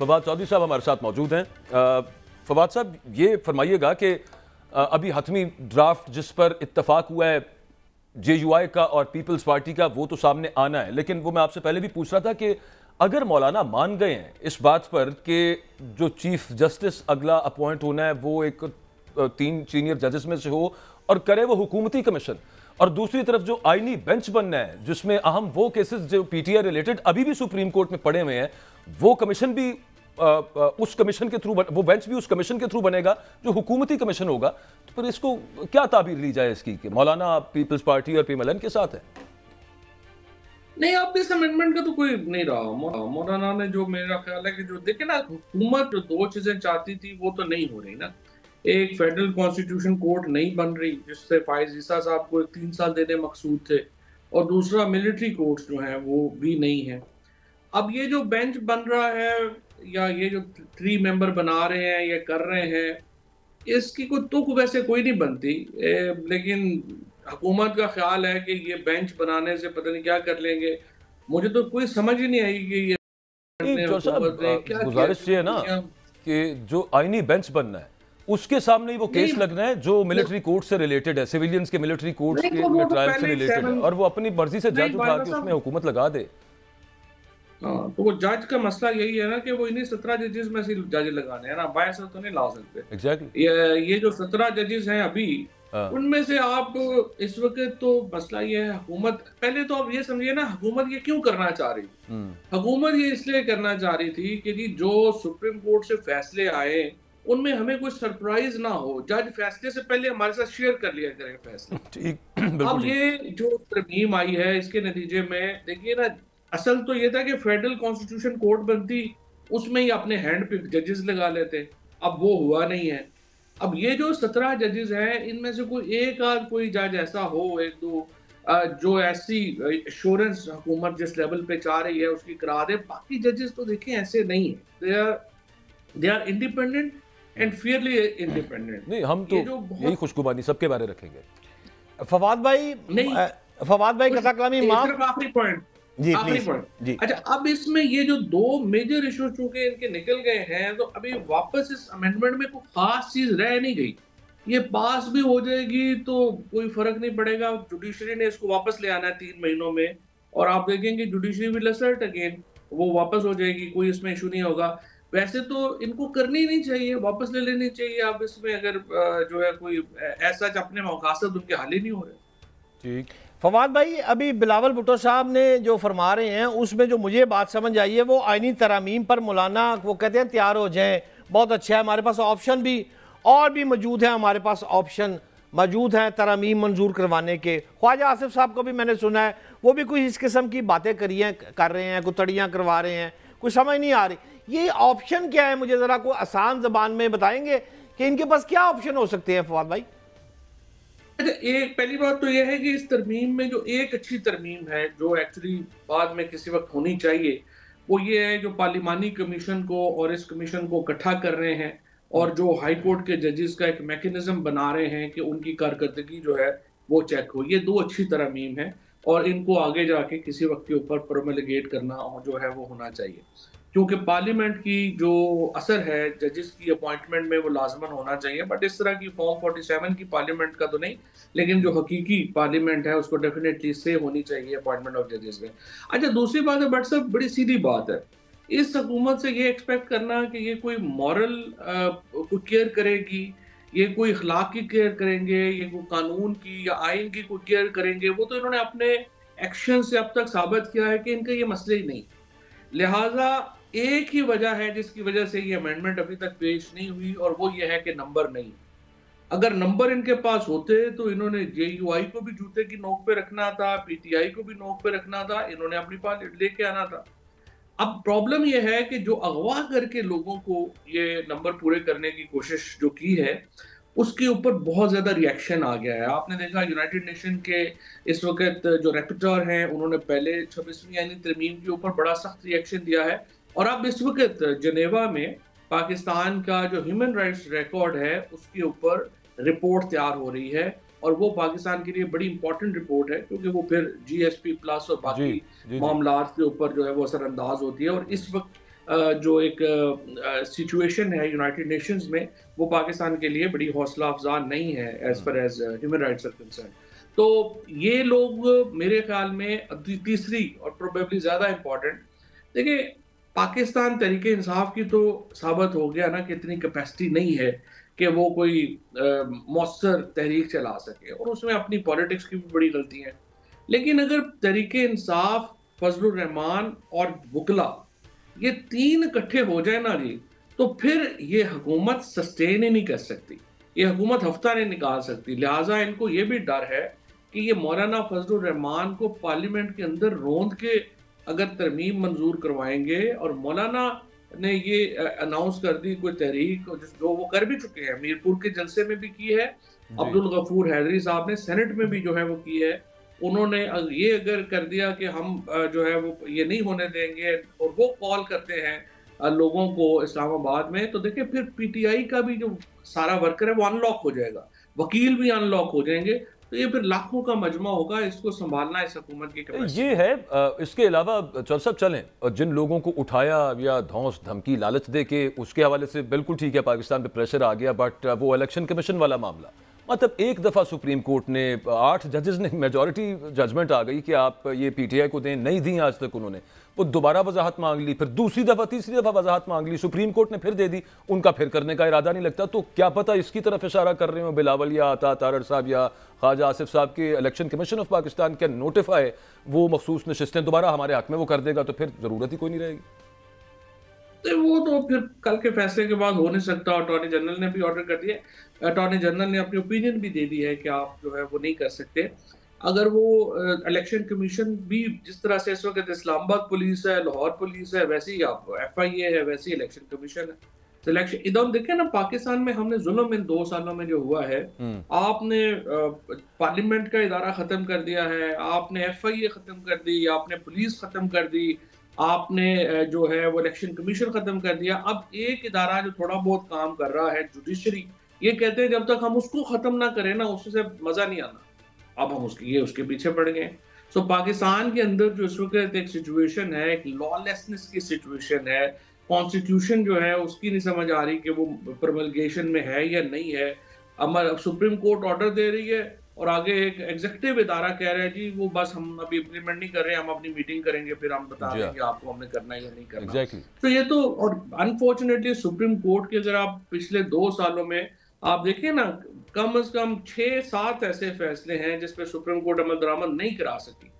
फवाद चौधरी साहब हमारे साथ मौजूद हैं। फवाद साहब, ये फरमाइएगा कि अभी हतमी ड्राफ्ट जिस पर इत्तफाक हुआ है JUI का और पीपल्स पार्टी का, वो तो सामने आना है, लेकिन वो मैं आपसे पहले भी पूछ रहा था कि अगर मौलाना मान गए हैं इस बात पर कि जो चीफ जस्टिस अगला अपॉइंट होना है वो एक 3 सीनियर जजेस में से हो और करे वो हुकूमती कमीशन, और दूसरी तरफ जो आईनी बेंच बनना है जिसमें अहम वो केसेस जो PTI रिलेटेड अभी भी सुप्रीम कोर्ट में पड़े हुए हैं, वो कमीशन भी उस कमीशन के थ्रू, वो बेंच भी उस कमीशन के थ्रू बनेगा जो हुकूमती कमीशन होगा, तो फिर इसको क्या ताबीर ली जाए इसकी कि मौलाना पीपल्स पार्टी और PMLN के साथ है? नहीं, आप इस अमेंडमेंट का तो कोई नहीं रहा। मौलाना ने जो, मेरा ख्याल है कि जो देखे ना, हुकूमत जो 2 चीजें चाहती थी वो तो नहीं हो रही ना। एक फेडरल कॉन्स्टिट्यूशन कोर्ट नहीं बन रही जिससे फायज ईसा साहब को 3 साल देने मकसूद थे, और दूसरा मिलिट्री कोर्ट्स जो हैं वो भी नहीं है। अब ये जो बेंच बन रहा है या ये जो 3 मेंबर बना रहे हैं, ये कर रहे हैं, इसकी कोई तुक वैसे कोई नहीं बनती, लेकिन हुकूमत का ख्याल है कि ये बेंच बनाने से पता नहीं क्या कर लेंगे। मुझे तो कोई समझ ही नहीं आई कि ये हुकूमत ने क्या किया। गुजारिश ये है ना कि जो आईनी बेंच बनना है उसके सामने ही वो केस लगना है जो मिलिट्री कोर्ट से रिलेटेड है, सिविलियंस के मिलिट्री कोर्ट के ट्रायल से रिलेटेड है, और वो अपनी मर्जी से जज उठा के उसमें हुकूमत लगा दे। हाँ, तो वो जज का मसला यही है ना कि वो इन्हीं 17 जजेस में से जज लगाने हैं ना, 22 तो नहीं ला सकते। एग्जैक्टली। ये जो 17 जजेस हैं अभी, उनमें से आप इस वक्त तो मसला ये है, हुकूमत पहले तो आप ये समझिए ना, हुकूमत ये क्यों करना चाह रही। हुकूमत ये इसलिए करना चाह रही थी कि जी जो सुप्रीम कोर्ट से फैसले आए उनमें हमें कोई सरप्राइज ना हो, जज फैसले से पहले हमारे साथ शेयर कर लिया करें फैसले। ठीक। अब ये जो तरमीम आई है इसके नतीजे में देखिए ना, असल तो ये था कि फेडरल कॉन्स्टिट्यूशन कोर्ट बनती, उसमें ही अपने हैंड पे जजेस लगा लेते। अब वो हुआ नहीं है। अब ये जो 17 जजेस हैं, इनमें से कोई एक आध कोई जज ऐसा हो, एक दो, जो ऐसी एश्योरेंस हुकूमत जिस लेवल पे चाह रही है उसकी करा दे। बाकी जजेस तो देखें ऐसे नहीं है, they are independent and fairly independent. नहीं, हम तो यही खुशगुबानी सबके बारे रखेंगे। फवाद भाई कथा कलामी माफ, आखिरी पॉइंट जी। अच्छा, अब इसमें ये जो 2 मेजर इश्यूज चूंकि इनके निकल गए हैं, तो अभी वापस इस अमेंडमेंट में कोई खास चीज रह नहीं गई। ये पास भी हो जाएगी तो कोई फर्क नहीं पड़ेगा, जुडिशरी ने इसको वापस ले आना है 3 महीनों में, और आप देखेंगे जुडिशरी विल असर्ट अगेन, वो वापस हो जाएगी, कोई इसमें इशू नहीं होगा। वैसे तो इनको करनी नहीं चाहिए, वापस ले लेनी चाहिए। आप इसमें अगर जो है कोई ऐसा अपने मकासद उनके हाल ही नहीं हो रहे। ठीक। फवाद भाई, अभी बिलावल भुट्टो साहब ने जो फरमा रहे हैं उसमें जो मुझे बात समझ आई है वो आईनी तरामीम पर मौलाना वो कहते हैं तैयार हो जाएं, बहुत अच्छा है, हमारे पास ऑप्शन भी और भी मौजूद है, हमारे पास ऑप्शन मौजूद हैं तरामीम मंजूर करवाने के। ख्वाजा आसिफ साहब को भी मैंने सुना है, वो भी कुछ इस किस्म की बातें कर रहे हैं, कुछ तड़ियाँ करवा रहे हैं, कुछ समझ नहीं आ रही ये ऑप्शन क्या है। मुझे ज़रा कोई आसान ज़बान में बताएंगे कि इनके पास क्या ऑप्शन हो सकते हैं फवाद भाई? एक पहली बात तो यह है कि इस तरमीम में जो एक अच्छी तरमीम है जो एक्चुअली बाद में किसी वक्त होनी चाहिए, वो ये है जो पार्लिमानी कमीशन को और इस कमीशन को इकट्ठा कर रहे हैं, और जो हाई कोर्ट के जजेस का एक मैकेनिज्म बना रहे हैं कि उनकी कारकर्दगी जो है वो चेक हो। ये 2 अच्छी तरमीम है, और इनको आगे जाके किसी वक्त के ऊपर प्रोमलगेट करना जो है वो होना चाहिए, क्योंकि पार्लियामेंट की जो असर है जजेस की अपॉइंटमेंट में वो लाजमन होना चाहिए। बट इस तरह की फॉर्म 47 की पार्लियामेंट का तो नहीं, लेकिन जो हकीकी पार्लियामेंट है उसको डेफिनेटली से होनी चाहिए अपॉइंटमेंट ऑफ जजेस में। अच्छा, दूसरी बात है बट साहब, बड़ी सीधी बात है, इस हुकूमत से ये एक्सपेक्ट करना कि ये कोई मॉरल को केयर करेगी, ये कोई अखलाक की केयर करेंगे, ये कोई कानून की या आइन की कोई केयर करेंगे, वो तो इन्होंने अपने एक्शन से अब तक साबित किया है कि इनका ये मसले ही नहीं। लिहाजा एक ही वजह है जिसकी वजह से ये अमेंडमेंट अभी तक पेश नहीं हुई, और वो ये है कि नंबर नहीं। अगर नंबर इनके पास होते तो इन्होंने JUI को भी जूते की नोक पे रखना था, PTI को भी नोक पे रखना था, इन्होंने अपनी पार्टी लेके आना था। अब प्रॉब्लम ये है कि जो अगवा करके लोगों को ये नंबर पूरे करने की कोशिश जो की है, उसके ऊपर बहुत ज्यादा रिएक्शन आ गया है। आपने देखा यूनाइटेड नेशन के इस वक्त जो रैपिटोर हैं, उन्होंने पहले 26वीं यानी तरमीम के ऊपर बड़ा सख्त रिएक्शन दिया है, और अब इस वक्त जनेवा में पाकिस्तान का जो ह्यूमन राइट्स रिकॉर्ड है उसके ऊपर रिपोर्ट तैयार हो रही है, और वो पाकिस्तान के लिए बड़ी इंपॉर्टेंट रिपोर्ट है, क्योंकि वो फिर GSP+ और बाकी मामलात के ऊपर जो है वो असरअंदाज होती है। और इस वक्त जो एक सिचुएशन है यूनाइटेड नेशंस में, वो पाकिस्तान के लिए बड़ी हौसला अफजा नहीं है as far as human rights are concern. तो ये लोग मेरे ख्याल में तीसरी और प्रोबेबली ज्यादा इंपॉर्टेंट, देखिए पाकिस्तान तरीके इंसाफ की तो साबित हो गया ना कि इतनी कैपेसिटी नहीं है कि वो कोई मौसर तहरीक चला सके, और उसमें अपनी पॉलिटिक्स की भी बड़ी गलती है। लेकिन अगर तरीके इंसाफ, फजलुर रहमान और वकला ये तीन इकट्ठे हो जाए ना जी, तो फिर ये हुकूमत सस्टेन ही नहीं कर सकती, ये हुकूमत हफ्ता नहीं निकाल सकती। लिहाजा इनको ये भी डर है कि ये मौलाना फजलुर रहमान को पार्लियामेंट के अंदर रोंद के अगर तरमीम मंजूर करवाएंगे, और मौलाना ने ये अनाउंस कर दी कोई तहरीक जो वो कर भी चुके हैं, मीरपुर के जलसे में भी की है, अब्दुल गफूर हैदरी साहब ने सेनेट में भी जो है वो की है। उन्होंने ये अगर कर दिया कि हम जो है वो ये नहीं होने देंगे, और वो कॉल करते हैं लोगों को इस्लामाबाद में, तो देखिए फिर पीटीआई का भी जो सारा वर्कर है वो अनलॉक हो जाएगा, वकील भी अनलॉक हो जाएंगे, तो ये फिर लाखों का मजमा होगा, इसको संभालना इस हुकूमत की कैपेसिटी ये है। इसके अलावा चल सब चलें, जिन लोगों को उठाया या धौंस धमकी लालच दे के, उसके हवाले से बिल्कुल ठीक है, पाकिस्तान पे प्रेशर आ गया, बट वो इलेक्शन कमीशन वाला मामला, मतलब एक दफ़ा सुप्रीम कोर्ट ने 8 जजेस ने मेजॉरिटी जजमेंट आ गई कि आप ये पीटीआई को दें, नहीं दी आज तक उन्होंने, वो दोबारा वजाहत मांग ली, फिर दूसरी दफ़ा तीसरी दफ़ा वजाहत मांग ली, सुप्रीम कोर्ट ने फिर दे दी, उनका फिर करने का इरादा नहीं लगता। तो क्या पता इसकी तरफ इशारा कर रहे हो बिलावल या अता तारड़ साहब या ख्वाजा आसिफ साहब के इलेक्शन कमीशन ऑफ पाकिस्तान के नोटिफाई वो मखसूस नशिस्तें दोबारा हमारे हक में वो कर देगा, तो फिर ज़रूरत ही कोई नहीं रहेगी। वो तो फिर कल के फैसले के बाद हो नहीं सकता। अटॉर्नी जनरल ने भी ऑर्डर कर दिया, अटॉर्नी जनरल ने अपनी ओपिनियन भी दे दी है कि आप जो है वो नहीं कर सकते। अगर वो इलेक्शन कमीशन भी जिस तरह से इस वक्त इस्लामाबाद पुलिस है, लाहौर पुलिस है, वैसे ही आप FIA है, वैसे ही इलेक्शन कमीशन है, सिलेक्शन इधर देखे ना, पाकिस्तान में हमने जुल्म इन 2 सालों में जो हुआ है, आपने पार्लियामेंट का इदारा खत्म कर दिया है, आपने FIA खत्म कर दी, आपने पुलिस खत्म कर दी, आपने जो है वो इलेक्शन कमीशन खत्म कर दिया। अब एक इदारा जो थोड़ा बहुत काम कर रहा है, जुडिशरी, ये कहते हैं जब तक हम उसको खत्म ना करें ना, उससे मजा नहीं आना, अब हम उसके पीछे पड़ गए। सो पाकिस्तान के अंदर जो इस वक्त एक सिचुएशन है, एक लॉलेसनेस की सिचुएशन है, कॉन्स्टिट्यूशन जो है उसकी नहीं समझ आ रही कि वो प्रोमलगेशन में है या नहीं है। अब सुप्रीम कोर्ट ऑर्डर दे रही है, और आगे एक एग्जीक्यूटिव इदारा कह रहा है जी वो बस हम अभी इम्प्लीमेंट नहीं कर रहे हैं, हम अपनी मीटिंग करेंगे, फिर हम बता देंगे आपको हमने करना है या नहीं करना। Exactly. तो ये तो, और अनफॉर्चुनेटली सुप्रीम कोर्ट के अगर आप पिछले 2 सालों में आप देखिए ना, कम से कम 6-7 ऐसे फैसले हैं जिसपे सुप्रीम कोर्ट अमल दरामद नहीं करा सकी,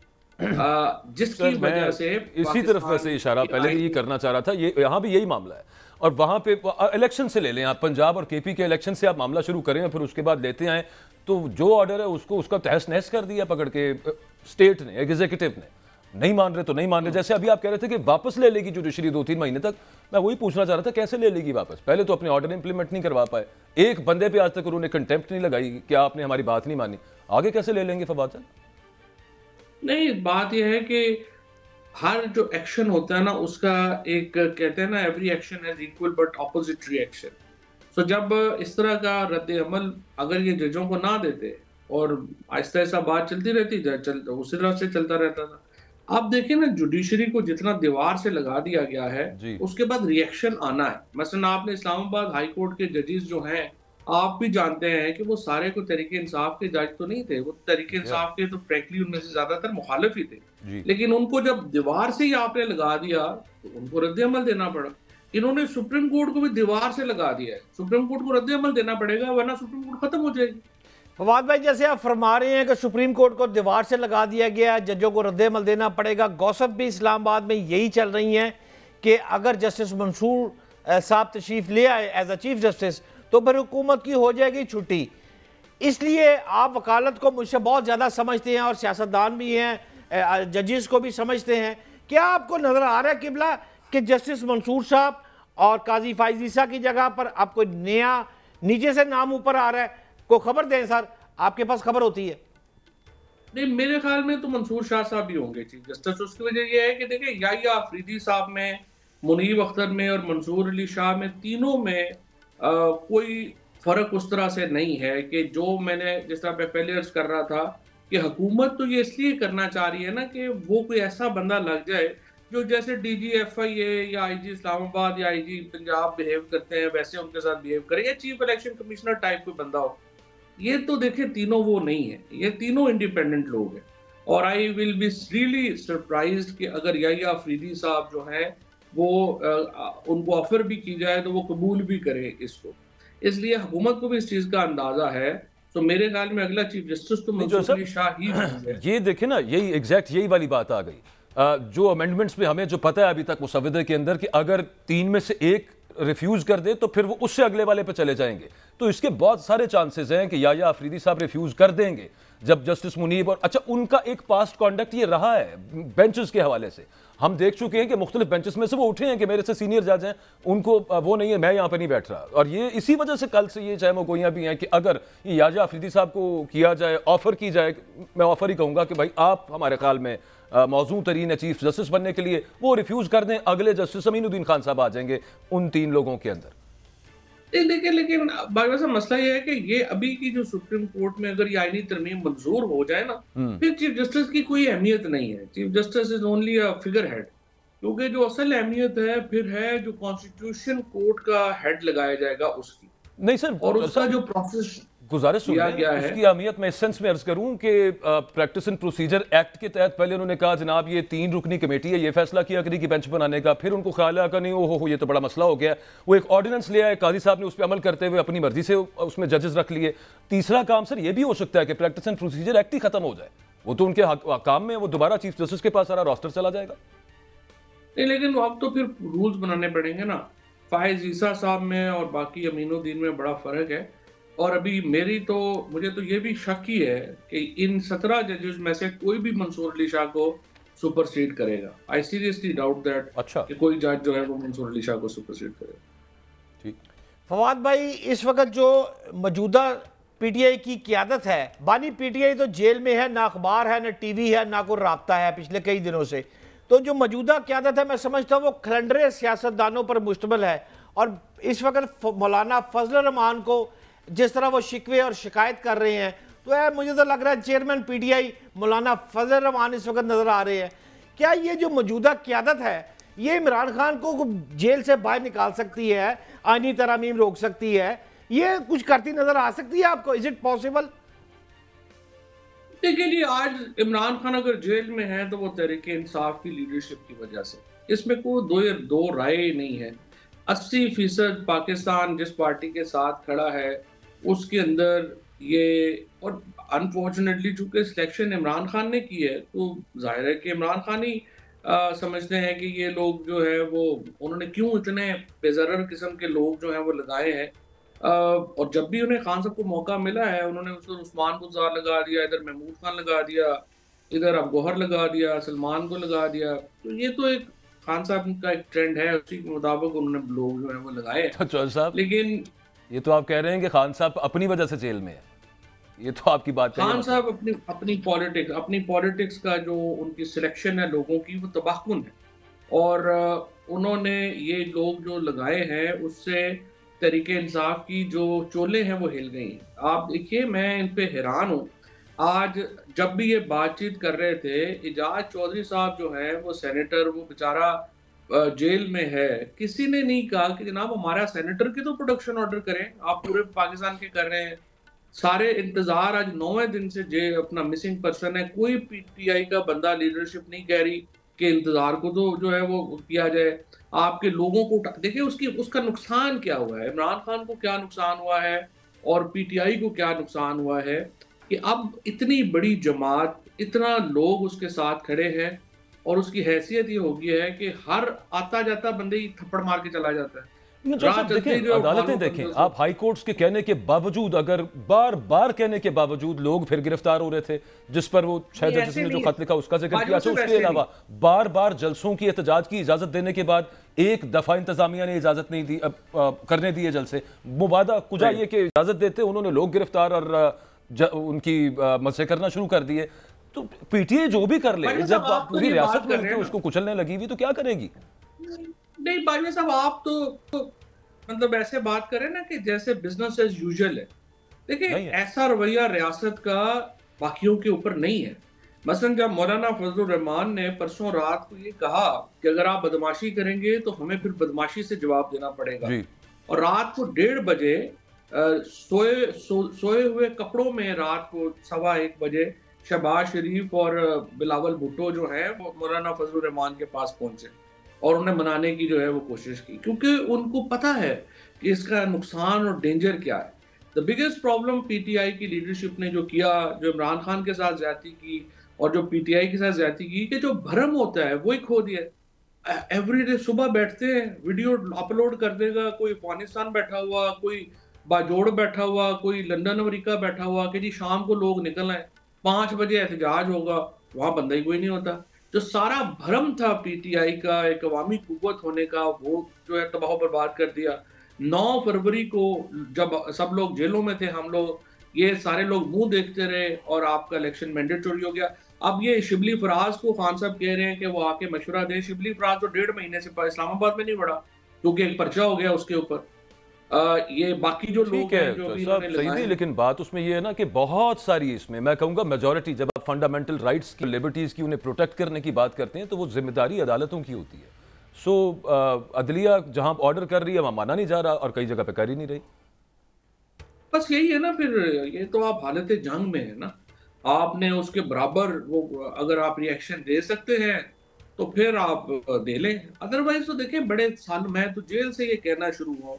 जिसकी वजह से इसी तरफ वैसे इशारा पहले भी ये करना चाह रहा था, ये यहाँ भी यही मामला है। और वहाँ पे इलेक्शन से ले लें आप, पंजाब और KP के इलेक्शन से आप मामला शुरू करें और फिर उसके बाद लेते आए, तो जो ऑर्डर है उसको उसका तहस नहस कर दिया पकड़ के स्टेट ने, एग्जीक्यूटिव ने। नहीं मान रहे तो नहीं मान रहे। जैसे अभी आप कह रहे थे कि वापस ले लेगी जुडिशरी 2-3 महीने तक, मैं वही पूछना चाह रहा था कैसे ले लेगी वापस? पहले तो अपने ऑर्डर इंप्लीमेंट नहीं करवा पाए, एक बंदे पे आज तक उन्होंने कंटेम्प्ट नहीं लगाई कि आपने हमारी बात नहीं मानी, आगे कैसे ले लेंगे फवाद साहब? नहीं, बात यह है कि हर जो एक्शन होता है ना, उसका एक कहते हैं ना, every action has equal but opposite reaction. So जब इस तरह का रद्द अमल अगर ये जजों को ना देते और आहिस्ता आहिस्ता बात चलती रहती, उसी तरह से चलता रहता था। आप देखिए ना, जुडिशरी को जितना दीवार से लगा दिया गया है, उसके बाद रिएक्शन आना है। मसलन आपने इस्लामाबाद हाई कोर्ट के जजेस जो हैं, आप भी जानते हैं कि वो सारे को तरीके इंसाफ के जज तो नहीं थे, वो तरीके इंसाफ के तो फ्रैंकली उनमें से ज्यादातर मुखालिफ ही थे। लेकिन उनको जब दीवार से ही आपने लगा दिया तो उनको रद्द अमल देना पड़ा। इन्होंने सुप्रीम कोर्ट को भी दीवार से लगा दिया है, सुप्रीम कोर्ट को रद्द अमल देना पड़ेगा, वरना सुप्रीम कोर्ट खत्म हो जाएगी। फवाद भाई, जैसे आप फरमा रहे हैं कि सुप्रीम कोर्ट को दीवार से लगा दिया गया, जजों को रद्द अमल देना पड़ेगा, गौसफ भी इस्लामाबाद में यही चल रही हैं कि अगर जस्टिस मंसूर साहब तशरीफ ले आए एज अ चीफ जस्टिस तो फिर हुकूमत की हो जाएगी छुट्टी। इसलिए आप वकालत को मुझसे बहुत ज़्यादा समझते हैं और सियासतदान भी हैं, जजेस को भी समझते हैं। क्या आपको नज़र आ रहा है किबला कि जस्टिस मंसूर साहब और काजी फाइज ईसा की जगह पर अब कोई नया नीचे से नाम ऊपर आ रहा है? को खबर दें सर, आपके पास खबर होती है? नहीं, मेरे ख्याल में तो मंसूर शाह साहब ही होंगे चीफ जस्टिस। उसकी वजह यह है कि देखिए, याहिया अफरीदी साहब में, मुनीब अख्तर में और मंसूर अली शाह में, तीनों में कोई फर्क उस तरह से नहीं है कि जो मैंने जिस तरह पे पहले अर्ज कर रहा था कि हुकूमत तो ये इसलिए करना चाह रही है ना कि वो कोई ऐसा बंदा लग जाए जो जैसे DGFIA या IG इस्लामाबाद या IG पंजाब बिहेव करते हैं वैसे उनके साथ बिहेव करें, या चीफ इलेक्शन कमिश्नर टाइप कोई बंदा हो। ये तो देखिए तीनों वो नहीं है, ये तीनों इंडिपेंडेंट लोग हैं। और I will be really surprised कि अगर याहिया अफरीदी साहब जो हैं वो उनको ऑफर भी की जाए तो वो कबूल भी करें इसको। इसलिए हुकूमत को भी इस चीज़ का अंदाजा है। तो मेरे ख्याल में अगला चीफ जस्टिस तो मंसूर अली शाह ही है। ये देखे ना, यही एग्जैक्ट यही वाली बात आ गई। जो अमेंडमेंट्स में हमें जो पता है अभी तक मुसविदे के अंदर कि अगर 3 में से 1 रिफ्यूज कर दे तो फिर वो उससे अगले वाले पे चले जाएंगे। तो इसके बहुत सारे चांसेस हैं कि याहिया अफरीदी साहब रिफ्यूज कर देंगे जब जस्टिस मुनीब और अच्छा उनका एक पास्ट कॉन्डक्ट ये रहा है बेंचेस के हवाले से। हम देख चुके हैं कि मुख्तलिफ बेंचेस में से वो उठे हैं कि मेरे से सीनियर जज हैं, उनको वो नहीं है, मैं यहाँ पर नहीं बैठ रहा। और ये इसी वजह से कल से ये चाहे वो गोइयाँ भी हैं कि अगर ये याहिया अफरीदी साहब को किया जाए, ऑफर की जाए, मैं ऑफर ही कहूँगा कि भाई आप हमारे ख्याल में मौजूद तरीन है चीफ जस्टिस बनने के लिए, वो रिफ्यूज कर दें, अगले जस्टिस अमीनुद्दीन खान साहब आ जाएंगे उन 3 लोगों के अंदर। देखिए लेकिन बाकी मसला ये है कि ये अभी की जो सुप्रीम कोर्ट में अगर ये आईनी तरमीम मंजूर हो जाए ना, फिर चीफ जस्टिस की कोई अहमियत नहीं है। Chief justice is only a figure head, क्योंकि जो असल अहमियत है फिर है जो कॉन्स्टिट्यूशन कोर्ट का हेड लगाया जाएगा उसकी। नहीं सर, और उसका जो प्रोसेस गुजारिश सुन उसकी अहमियत मैं इस सेंस में अर्ज करूं कि प्रैक्टिस एंड प्रोसीजर एक्ट के तहत पहले उन्होंने कहा जनाब ये 3 रुकनी कमेटी है, ये फैसला किया करी कि बेंच बनाने का। फिर उनको ख्याल आया कि नहीं ओहो ये तो बड़ा मसला हो गया, वो एक ऑर्डिनेंस ले आए, काजी साहब ने उस पर अमल करते हुए अपनी मर्जी से उसमें जजेस रख लिए। तीसरा काम सर ये भी हो सकता है कि प्रैक्टिस एंड प्रोसीजर एक्ट ही खत्म हो जाए, वो तो उनके काम में वो दोबारा चीफ जस्टिस के पास सारा रोस्टर चला जाएगा। नहीं लेकिन अब तो फिर रूल्स बनाने पड़ेंगे ना। फायज ईसा साहब में और बाकी अमीनुद्दीन में बड़ा फर्क है। और अभी मुझे तो ये भी शक ही है कि इन 17 जजेस में से कोई भी मंसूर अली शाह को सुपरसीड करेगा। आई सीरियसली डाउट दैट कि कोई जज जो है वो मंसूर अली शाह को सुपरसीड करेगा। ठीक फवाद भाई, इस वक्त जो मौजूदा PTI की क़यादत है, बानी PTI तो जेल में है, ना अखबार है, ना TV है, ना कोई राब्ता है पिछले कई दिनों से। तो जो मौजूदा क़यादत है मैं समझता हूँ वो खलंडरे सियासतदानों पर मुश्तमिल है। और इस वक्त मौलाना फजल रहमान को जिस तरह वो शिकवे और शिकायत कर रहे हैं, तो है मुझे तो लग रहा है चेयरमैन PTI मौलाना फजल रहमान इस वक्त नज़र आ रहे हैं। क्या ये जो मौजूदा क़यादत है ये इमरान खान को जेल से बाहर निकाल सकती है, आईनी तरमीम रोक सकती है, ये कुछ करती नज़र आ सकती है आपको? Is it possible? देखिए जी, आज इमरान खान अगर जेल में है तो वो तहरीक इंसाफ की लीडरशिप की वजह से, इसमें कोई दो राय नहीं है। 80% पाकिस्तान जिस पार्टी के साथ खड़ा है उसके अंदर ये, और अनफॉर्चुनेटली चूंकि सिलेक्शन इमरान खान ने की है तो जाहिर है कि इमरान खान ही समझते हैं कि ये लोग जो है वो उन्होंने क्यों इतने बेज़रर किस्म के लोग जो हैं वो लगाए हैं। और जब भी उन्हें खान साहब को मौका मिला है उन्होंने उसको उस्मान गुलजार लगा दिया, इधर महमूद खान लगा दिया, इधर अब गौहर लगा दिया, सलमान को लगा दिया। तो ये तो एक खान साहब का एक ट्रेंड है, उसी के मुताबिक उन्होंने लोग जो है वो लगाए। चौधरी साहब, लेकिन ये तो आप कह रहे हैं कि खान साहब अपनी वजह से जेल में है, ये तो आपकी बात खान साहब अपनी पॉलिटिक्स का जो उनकी सिलेक्शन है लोगों की वो तबाहकुन है। और उन्होंने ये लोग जो लगाए हैं उससे तरीके इंसाफ की जो चोले हैं वो हिल गई हैं। आप देखिए, मैं इन पे हैरान हूँ। आज जब भी ये बातचीत कर रहे थे, एजाज चौधरी साहब जो है वो सेनेटर, वो बेचारा जेल में है, किसी ने नहीं कहा कि जनाब हमारा सेनेटर की तो प्रोडक्शन ऑर्डर करें, आप पूरे पाकिस्तान के कर रहे हैं। सारे इंतजार, आज 9वें दिन से अपना मिसिंग पर्सन है, कोई PTI का बंदा लीडरशिप नहीं कह रही कि इंतजार को तो जो है वो किया जाए। आपके लोगों को देखिए उसका नुकसान क्या हुआ है, इमरान खान को क्या नुकसान हुआ है और PTI को क्या नुकसान हुआ है कि अब इतनी बड़ी जमात, इतना लोग उसके साथ खड़े हैं और उसकी हैसियत ये हो गई है कि हर आता जाता बंदे ही थप्पड़ मार के चला जाता है। देखें, अदालतें देखें, आप हाई कोर्ट्स के कहने के बावजूद, अगर बार बार कहने के बावजूद लोग फिर गिरफ्तार हो रहे थे, जिस पर वो 6 जजेस ने जो खत लिखा उसका जिक्र किया। उसके अलावा बार बार जलसों की एहतजाज की इजाजत देने के बाद एक दफा इंतजामिया ने इजाजत नहीं दी करने दिए जलसे। मुबादा कुजा ये कि इजाजत देते उन्होंने लोग गिरफ्तार और उनकी मजे करना शुरू कर दिए। तो PTI जो भी कर ले, जब पूरी रियासत में उसको कुचलने लगी हुई तो क्या करेगी? नहीं बाजवा साहब, आप तो मतलब ऐसे बात करें ना कि जैसे बिजनेस एज यूजुअल है। देखिए, ऐसा रवैया रियासत का बाकियों के ऊपर नहीं है। मसलन जब मौलाना फजलुर रहमान ने परसों रात को ये कहा कि अगर आप बदमाशी करेंगे तो हमें फिर बदमाशी से जवाब देना पड़ेगा, जी। और रात को 1:30 बजे सोए हुए कपड़ों में रात को 1:15 बजे शहबाज शरीफ और बिलावल भुट्टो जो है वो मौलाना फजलुर रहमान के पास पहुंचे और उन्हें मनाने की जो है वो कोशिश की, क्योंकि उनको पता है कि इसका नुकसान और डेंजर क्या है। द बिगेस्ट प्रॉब्लम पीटीआई की लीडरशिप ने जो किया, जो इमरान खान के साथ ज्यादती की और जो पीटीआई के साथ ज्यादती की, कि जो भरम होता है वही खो दिया। एवरीडे सुबह बैठते हैं, वीडियो अपलोड कर देगा, कोई अफगानिस्तान बैठा हुआ, कोई बाजोड़ बैठा हुआ, कोई लंदन अमेरिका बैठा हुआ, कि जी शाम को लोग निकल आए, 5 बजे एहतजाज होगा, वहां बंदा ही कोई नहीं होता। जो सारा भरम था पीटीआई का एक अवामी कुव्वत होने का, वो जो है तबाह बर्बाद कर दिया। 9 फरवरी को जब सब लोग जेलों में थे, हम लोग ये सारे लोग मुंह देखते रहे और आपका इलेक्शन मैंडेटरी हो गया। अब ये शिबली फराज को खान साहब कह रहे हैं कि वो आके मशवरा दें। शिबली फराज तो 1.5 महीने से इस्लामाबाद में नहीं बढ़ा क्योंकि एक पर्चा हो गया उसके ऊपर। ये बाकी जो लोग ठीक है हैं जो तो भी सब इन्होंने सही लगाए नहीं, लेकिन बात उसमें ये है ना कि बहुत सारी इसमें मैं कहूँगा मेजॉरिटी, जब आप फंडामेंटल राइट्स की, लिबर्टीज़ की, उन्हें प्रोटेक्ट करने की बात करते हैं तो वो जिम्मेदारी अदालतों की होती है। सो अदलिया जहाँ ऑर्डर कर रही है वहाँ माना नहीं जा रहा और कई जगह पे कर ही नहीं रही। बस यही है ना, फिर ये तो आप हालत जंग में है ना, आपने उसके बराबर वो अगर आप रिएक्शन दे सकते हैं तो फिर आप दे लें, अदरवाइज तो देखें बड़े साल मैं तो जेल से ये कहना शुरू हुआ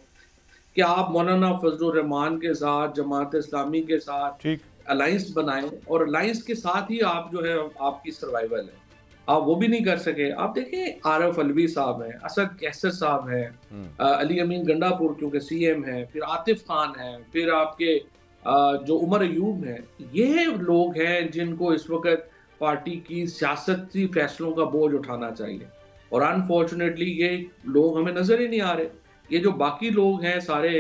कि आप मौलाना फजलुर रहमान के साथ, जमात इस्लामी के साथ ठीक। अलायंस बनाएं और अलायंस के साथ ही आप जो है आपकी सर्वाइवल है। आप वो भी नहीं कर सके। आप देखें आरफ अलवी साहब हैं, असद कैसर साहब हैं, अली अमीन गंडापुर क्योंकि सीएम है, फिर आतिफ खान है, फिर आपके जो उमर अयूब हैं, ये लोग हैं जिनको इस वक्त पार्टी की सियासती फैसलों का बोझ उठाना चाहिए, और अनफॉर्चुनेटली ये लोग हमें नजर ही नहीं आ रहे। ये जो बाकी लोग हैं सारे,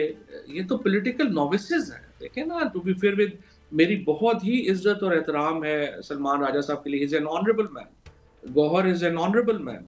ये तो पॉलिटिकल नोविसेस हैं। देखें ना, टू बी फेयर विद, मेरी बहुत ही इज्जत और एहतराम है सलमान राजा साहब के लिए, is an honourable man, Gauhar is an honourable man,